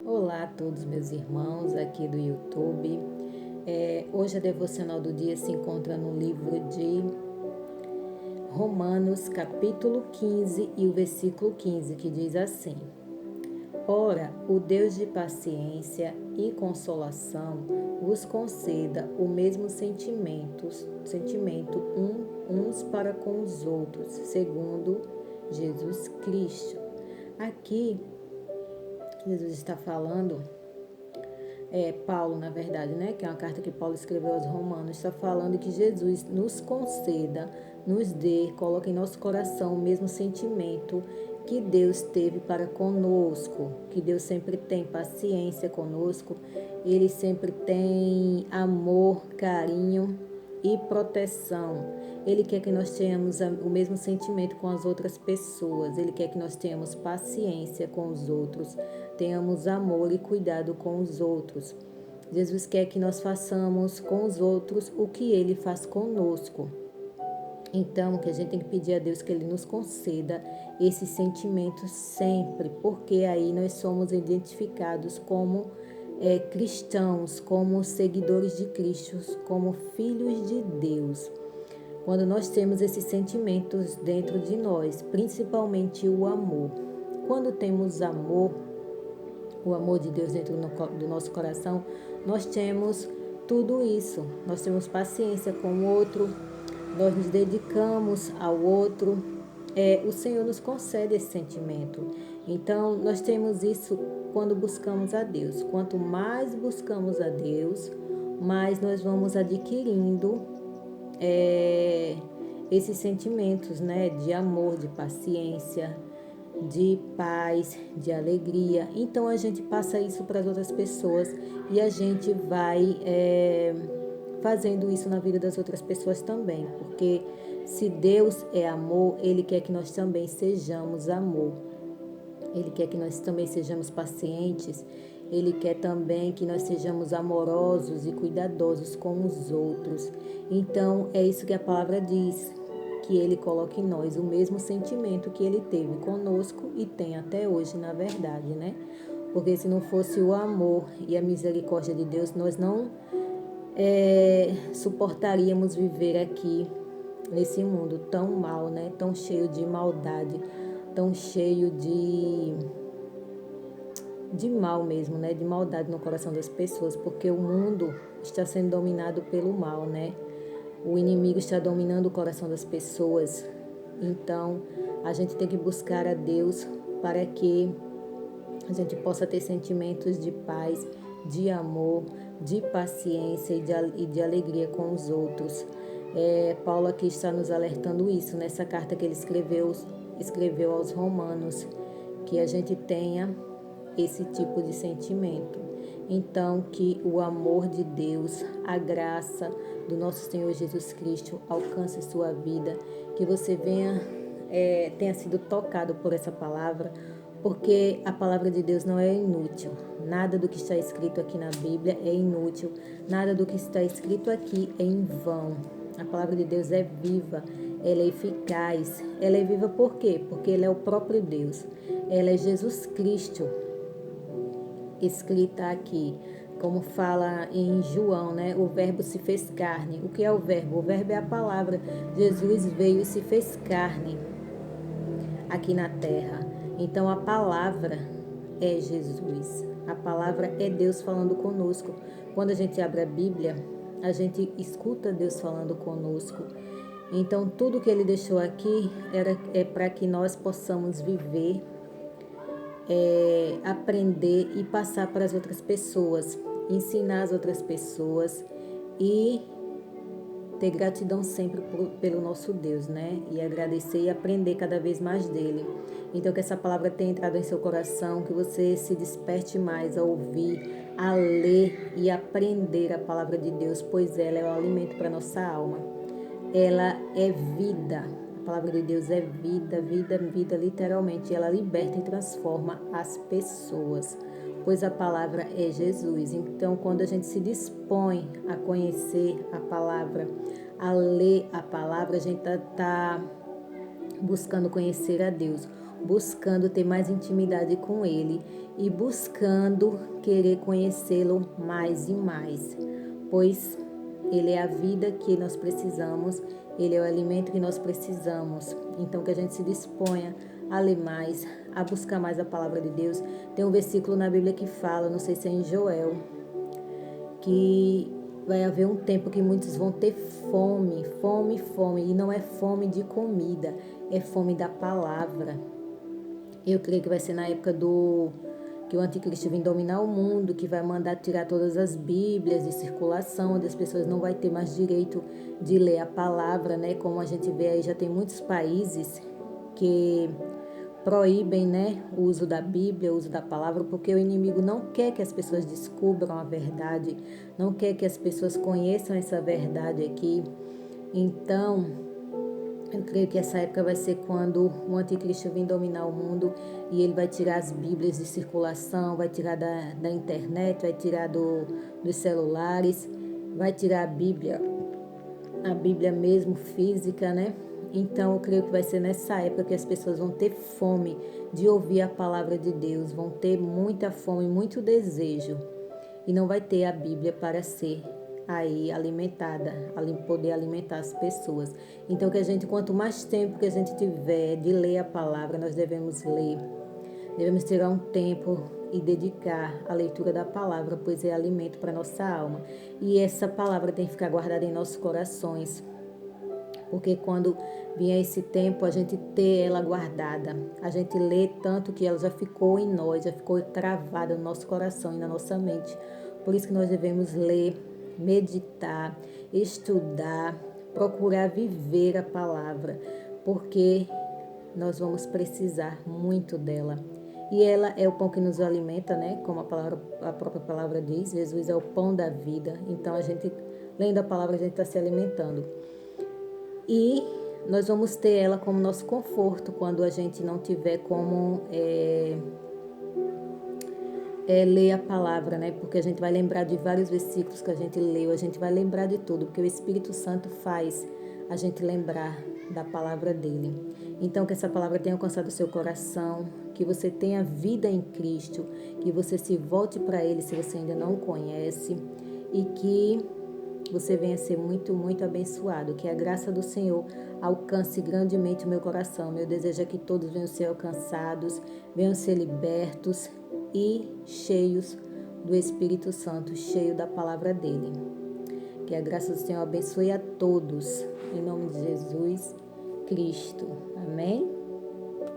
Olá a todos meus irmãos aqui do YouTube. Hoje a devocional do dia se encontra no livro de Romanos, capítulo 15 e o versículo 15, que diz assim: Ora, o Deus de paciência e consolação vos conceda o mesmo sentimento uns para com os outros, segundo Jesus Cristo. Aqui, Jesus está falando, Paulo, na verdade, né, que é uma carta que Paulo escreveu aos Romanos, está falando que Jesus nos conceda, nos dê, coloque em nosso coração o mesmo sentimento que Deus teve para conosco, que Deus sempre tem paciência conosco, Ele sempre tem amor, carinho e proteção. Ele quer que nós tenhamos o mesmo sentimento com as outras pessoas. Ele quer que nós tenhamos paciência com os outros, tenhamos amor e cuidado com os outros. Jesus quer que nós façamos com os outros o que Ele faz conosco. Então, que a gente tem que pedir a Deus que Ele nos conceda esse sentimento sempre, porque aí nós somos identificados como cristãos, como seguidores de Cristo, como filhos de Deus. Quando nós temos esses sentimentos dentro de nós, principalmente o amor. Quando temos amor, o amor de Deus dentro do nosso coração, nós temos tudo isso. Nós temos paciência com o outro, nós nos dedicamos ao outro. O Senhor nos concede esse sentimento. Então, nós temos isso quando buscamos a Deus. Quanto mais buscamos a Deus, mais nós vamos adquirindo esses sentimentos, né, de amor, de paciência, de paz, de alegria. Então a gente passa isso para as outras pessoas e a gente vai fazendo isso na vida das outras pessoas também, porque se Deus é amor, Ele quer que nós também sejamos amor. Ele quer que nós também sejamos pacientes. Ele quer também que nós sejamos amorosos e cuidadosos com os outros. Então, é isso que a palavra diz, que Ele coloca em nós o mesmo sentimento que Ele teve conosco e tem até hoje, na verdade, né? Porque se não fosse o amor e a misericórdia de Deus, nós não suportaríamos viver aqui nesse mundo tão mal, né? Tão cheio de maldade, tão cheio de mal mesmo, né? De maldade no coração das pessoas, porque o mundo está sendo dominado pelo mal, né? O inimigo está dominando o coração das pessoas. Então, a gente tem que buscar a Deus para que a gente possa ter sentimentos de paz, de amor, de paciência e de alegria com os outros. Paulo aqui está nos alertando isso, nessa carta que ele escreveu aos Romanos, que a gente tenha esse tipo de sentimento. Então, que o amor de Deus, a graça do nosso Senhor Jesus Cristo alcance sua vida, que você tenha sido tocado por essa palavra, porque a palavra de Deus não é inútil. Nada do que está escrito aqui na Bíblia é inútil. Nada do que está escrito aqui é em vão. A palavra de Deus é viva, ela é eficaz. Ela é viva por quê? Porque ela é o próprio Deus. Ela é Jesus Cristo, escrita aqui, como fala em João, né? O verbo se fez carne. O que é o verbo? O verbo é a palavra. Jesus veio e se fez carne aqui na terra. Então a palavra é Jesus. A palavra é Deus falando conosco. Quando a gente abre a Bíblia, a gente escuta Deus falando conosco. Então tudo que Ele deixou aqui é para que nós possamos viver, aprender e passar para as outras pessoas, ensinar as outras pessoas e ter gratidão sempre pelo nosso Deus, né? E agradecer e aprender cada vez mais dele. Então, que essa palavra tenha entrado em seu coração, que você se desperte mais a ouvir, a ler e aprender a palavra de Deus, pois ela é o alimento para a nossa alma. Ela é vida. A palavra de Deus é vida, vida, vida, literalmente. Ela liberta e transforma as pessoas, pois a palavra é Jesus. Então, quando a gente se dispõe a conhecer a palavra, a ler a palavra, a gente está buscando conhecer a Deus. buscando ter mais intimidade com Ele e buscando querer conhecê-lo mais e mais, pois Ele é a vida que nós precisamos, Ele é o alimento que nós precisamos. Então, que a gente se disponha a ler mais, a buscar mais a palavra de Deus. Tem um versículo na Bíblia que fala, não sei se é em Joel, que vai haver um tempo que muitos vão ter fome, fome, fome, e não é fome de comida, é fome da palavra. Eu creio que vai ser na época que o anticristo vem dominar o mundo, que vai mandar tirar todas as bíblias de circulação, onde as pessoas não vão ter mais direito de ler a palavra, né? Como a gente vê aí, já tem muitos países que proíbem, né, o uso da Bíblia, o uso da palavra, porque o inimigo não quer que as pessoas descubram a verdade, não quer que as pessoas conheçam essa verdade aqui. Então, eu creio que essa época vai ser quando o anticristo vem dominar o mundo e ele vai tirar as bíblias de circulação, vai tirar da internet, vai tirar dos celulares, vai tirar a Bíblia mesmo física, né? Então, eu creio que vai ser nessa época que as pessoas vão ter fome de ouvir a palavra de Deus, vão ter muita fome, muito desejo, e não vai ter a Bíblia para ser aí alimentada, poder alimentar as pessoas. Então, que a gente, quanto mais tempo que a gente tiver de ler a palavra, nós devemos ler. Devemos tirar um tempo e dedicar à leitura da palavra, pois é alimento para nossa alma. E essa palavra tem que ficar guardada em nossos corações, porque quando vier esse tempo, a gente ter ela guardada, a gente lê tanto que ela já ficou em nós, já ficou travada no nosso coração e na nossa mente. Por isso que nós devemos ler, meditar, estudar, procurar viver a palavra, porque nós vamos precisar muito dela. E ela é o pão que nos alimenta, né? Como a própria palavra diz, Jesus é o pão da vida. Então, a gente, lendo a palavra, a gente está se alimentando. E nós vamos ter ela como nosso conforto quando a gente não tiver como ler a palavra, né? Porque a gente vai lembrar de vários versículos que a gente leu, a gente vai lembrar de tudo, porque o Espírito Santo faz a gente lembrar da palavra dele. Então, que essa palavra tenha alcançado o seu coração, que você tenha vida em Cristo, que você se volte para ele se você ainda não o conhece e que você venha ser muito, muito abençoado. Que a graça do Senhor alcance grandemente o meu coração. Meu desejo é que todos venham ser alcançados, venham ser libertos e cheios do Espírito Santo, cheio da palavra dele. Que a graça do Senhor abençoe a todos. Em nome de Jesus Cristo. Amém?